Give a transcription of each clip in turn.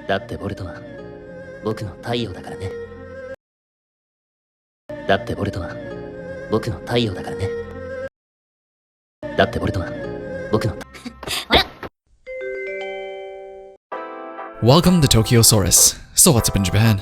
だってボルトは僕の太陽だからね。だってボルトは僕の太陽だからね。だってボルトは僕の Welcome to Tokyosaurus. So what's up in Japan?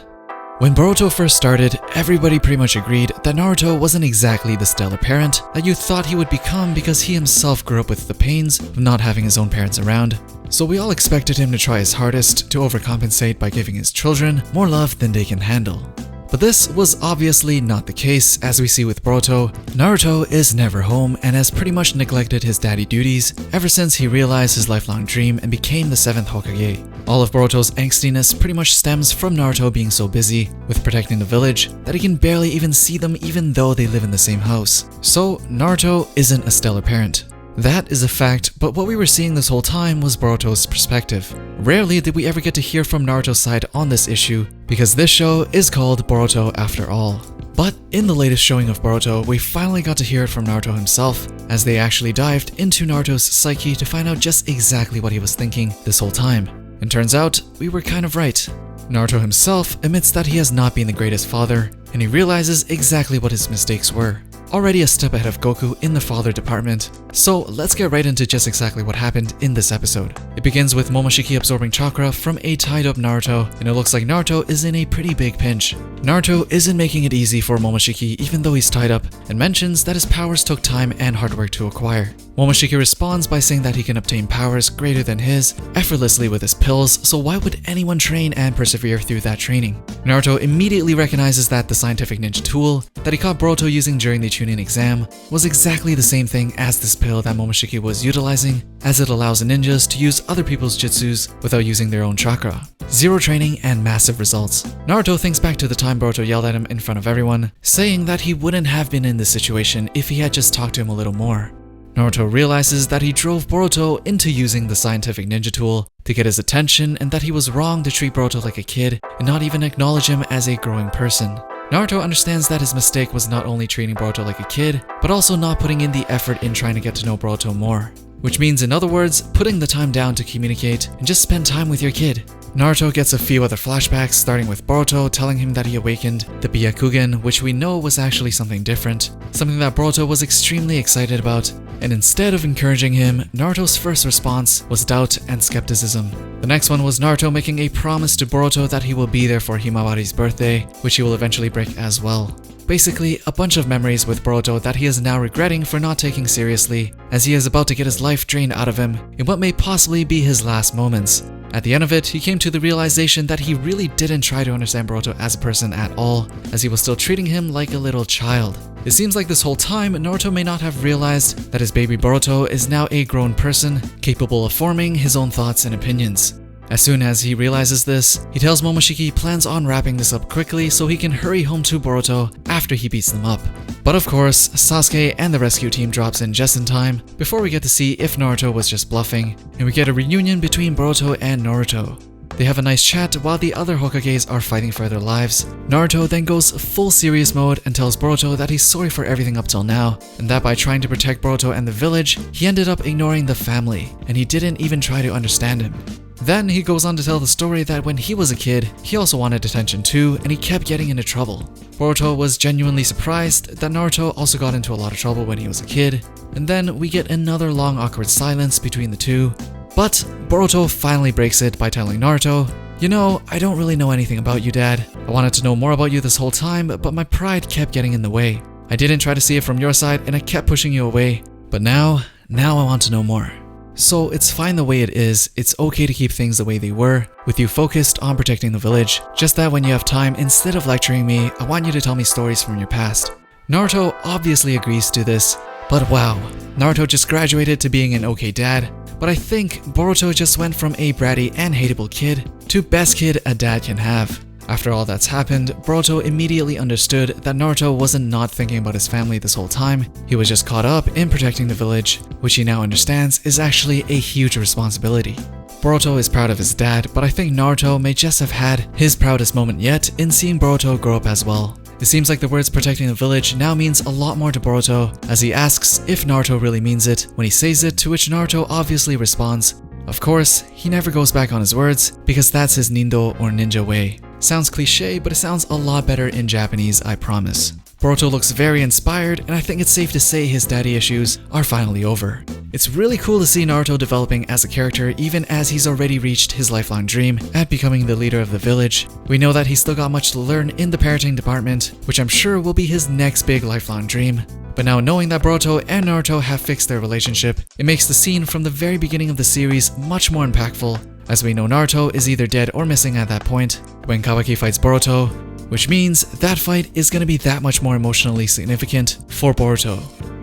When Boruto first started, everybody pretty much agreed that Naruto wasn't exactly the stellar parent that you thought he would become because he himself grew up with the pains of not having his own parents around. So we all expected him to try his hardest to overcompensate by giving his children more love than they can handle. But this was obviously not the case, as we see with Boruto. Naruto is never home and has pretty much neglected his daddy duties ever since he realized his lifelong dream and became the 7th Hokage. All of Boruto's angstiness pretty much stems from Naruto being so busy with protecting the village that he can barely even see them even though they live in the same house. So Naruto isn't a stellar parent. That is a fact, but what we were seeing this whole time was Boruto's perspective. Rarely did we ever get to hear from Naruto's side on this issue, because this show is called Boruto after all. But in the latest showing of Boruto, we finally got to hear it from Naruto himself, as they actually dived into Naruto's psyche to find out just exactly what he was thinking this whole time. And turns out, we were kind of right. Naruto himself admits that he has not been the greatest father, and he realizes exactly what his mistakes were. Already a step ahead of Goku in the father department. So let's get right into just exactly what happened in this episode. It begins with Momoshiki absorbing chakra from a tied up Naruto, and it looks like Naruto is in a pretty big pinch. Naruto isn't making it easy for Momoshiki even though he's tied up, and mentions that his powers took time and hard work to acquire. Momoshiki responds by saying that he can obtain powers greater than his effortlessly with his pills, so why would anyone train and persevere through that training? Naruto immediately recognizes that the scientific ninja tool that he caught Boruto using during the Chunin exam was exactly the same thing as this pill that Momoshiki was utilizing, as it allows ninjas to use other people's jutsus without using their own chakra. Zero training and massive results. Naruto thinks back to the time Boruto yelled at him in front of everyone, saying that he wouldn't have been in this situation if he had just talked to him a little more. Naruto realizes that he drove Boruto into using the scientific ninja tool to get his attention, and that he was wrong to treat Boruto like a kid and not even acknowledge him as a growing person. Naruto understands that his mistake was not only treating Boruto like a kid, but also not putting in the effort in trying to get to know Boruto more. Which means, in other words, putting the time down to communicate and just spend time with your kid. Naruto gets a few other flashbacks, starting with Boruto telling him that he awakened the Byakugan, which we know was actually something different, something that Boruto was extremely excited about, and instead of encouraging him, Naruto's first response was doubt and skepticism. The next one was Naruto making a promise to Boruto that he will be there for Himawari's birthday, which he will eventually break as well. Basically, a bunch of memories with Boruto that he is now regretting for not taking seriously, as he is about to get his life drained out of him in what may possibly be his last moments. At the end of it, he came to the realization that he really didn't try to understand Boruto as a person at all, as he was still treating him like a little child. It seems like this whole time, Naruto may not have realized that his baby Boruto is now a grown person, capable of forming his own thoughts and opinions. As soon as he realizes this, he tells Momoshiki he plans on wrapping this up quickly so he can hurry home to Boruto after he beats them up. But of course, Sasuke and the rescue team drops in just in time before we get to see if Naruto was just bluffing, and we get a reunion between Boruto and Naruto. They have a nice chat while the other Hokages are fighting for their lives. Naruto then goes full serious mode and tells Boruto that he's sorry for everything up till now, and that by trying to protect Boruto and the village, he ended up ignoring the family, and he didn't even try to understand him. Then he goes on to tell the story that when he was a kid, he also wanted attention too, and he kept getting into trouble. Boruto was genuinely surprised that Naruto also got into a lot of trouble when he was a kid, and then we get another long awkward silence between the two. But Boruto finally breaks it by telling Naruto, "You know, I don't really know anything about you, Dad. I wanted to know more about you this whole time, but my pride kept getting in the way. I didn't try to see it from your side and I kept pushing you away, but now I want to know more. So it's fine the way it is, it's okay to keep things the way they were, with you focused on protecting the village. Just that when you have time, instead of lecturing me, I want you to tell me stories from your past." Naruto obviously agrees to this, but wow, Naruto just graduated to being an okay dad, but I think Boruto just went from a bratty and hateable kid to best kid a dad can have. After all that's happened, Boruto immediately understood that Naruto wasn't not thinking about his family this whole time, he was just caught up in protecting the village, which he now understands is actually a huge responsibility. Boruto is proud of his dad, but I think Naruto may just have had his proudest moment yet in seeing Boruto grow up as well. It seems like the words protecting the village now means a lot more to Boruto, as he asks if Naruto really means it when he says it, to which Naruto obviously responds, Of course, he never goes back on his words because that's his nindo or ninja way. Sounds cliche, but it sounds a lot better in Japanese, I promise. Boruto looks very inspired, and I think it's safe to say his daddy issues are finally over. It's really cool to see Naruto developing as a character even as he's already reached his lifelong dream at becoming the leader of the village. We know that he's still got much to learn in the parenting department, which I'm sure will be his next big lifelong dream. But now knowing that Boruto and Naruto have fixed their relationship, it makes the scene from the very beginning of the series much more impactful, as we know Naruto is either dead or missing at that point when Kawaki fights Boruto, which means that fight is going to be that much more emotionally significant for Boruto.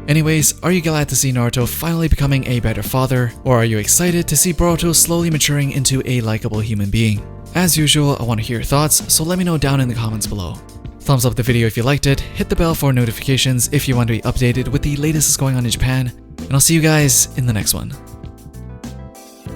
Anyways, are you glad to see Naruto finally becoming a better father, or are you excited to see Boruto slowly maturing into a likable human being? As usual, I want to hear your thoughts, so let me know down in the comments below. Thumbs up the video if you liked it, hit the bell for notifications if you want to be updated with the latest that's going on in Japan, and I'll see you guys in the next one.